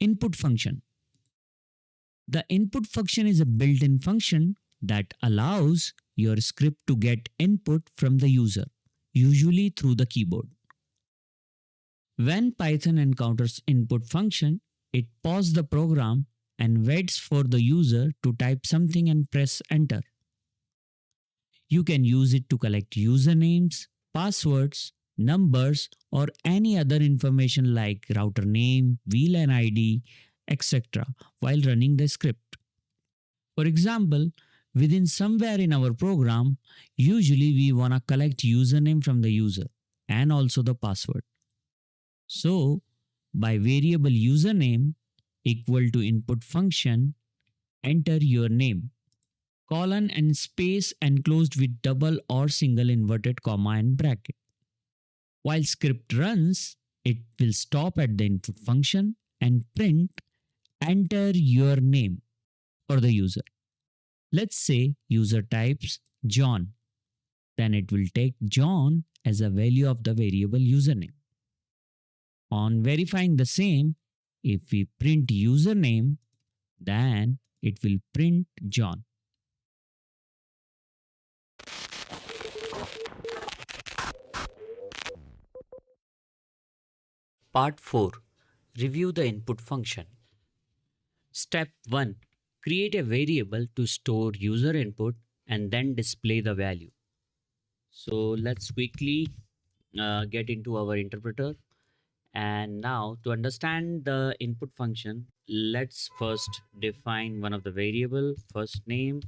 Input function. The input function is a built-in function that allows your script to get input from the user, usually through the keyboard. When Python encounters input function, it pauses the program and waits for the user to type something and press enter. You can use it to collect usernames, passwords, numbers, or any other information like router name, VLAN ID, etc. while running the script. For example, within somewhere in our program, usually we want to collect username from the user and also the password. So, by variable username equal to input function, enter your name, colon and space enclosed with double or single inverted comma and bracket. While script runs, it will stop at the input function and print enter your name for the user. Let's say user types John, then it will take John as a value of the variable username. On verifying the same, if we print username, then it will print John. Part 4. Review the input function. Step 1. Create a variable to store user input and then display the value. So let's quickly get into our interpreter. And now to understand the input function, let's first define one of the variable, first name,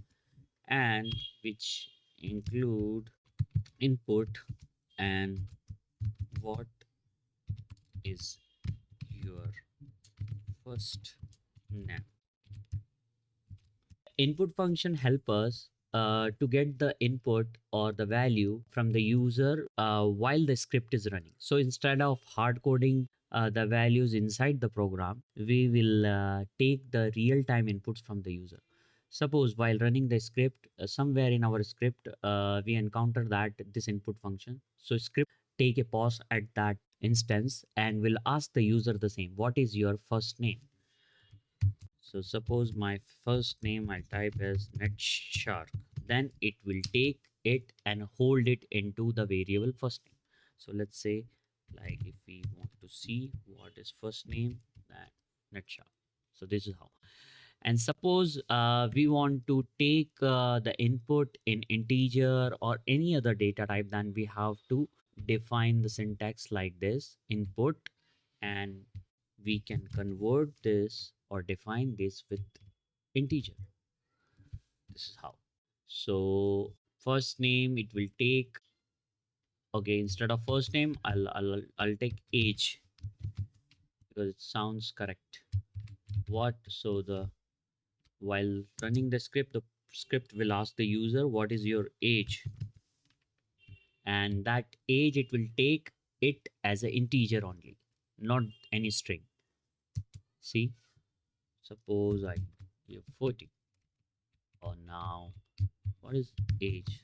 and which include input and what is your first name. Input function help us to get the input or the value from the user while the script is running. So instead of hard coding the values inside the program, we will take the real-time inputs from the user. Suppose while running the script, somewhere in our script, we encounter that this input function. So script take a pause at that instance and will ask the user the same. What is your first name? So suppose my first name I type as NetShark. Then it will take it and hold it into the variable first name. So let's say like if we want to see what is first name, then NetShark. So this is how. And suppose we want to take the input in integer or any other data type, then we have to define the syntax like this: input, and we can convert this or define this with integer. This is how. So first name it will take, okay, instead of first name I'll take age because it sounds correct. What? So the while running the script will ask the user what is your age, and that age it will take it as an integer only, not any string. See, suppose I give 40, or now what is age?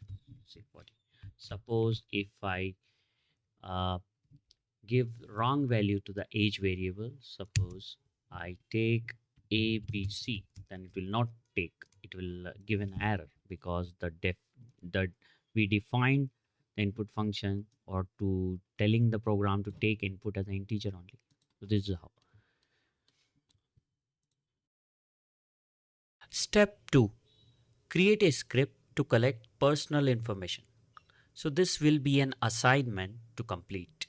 Say 40. Suppose if I give wrong value to the age variable, suppose I take ABC, then it will not take, it will give an error because we defined the input function or to telling the program to take input as an integer only. So this is how. Step 2. Create a script to collect personal information. So this will be an assignment to complete.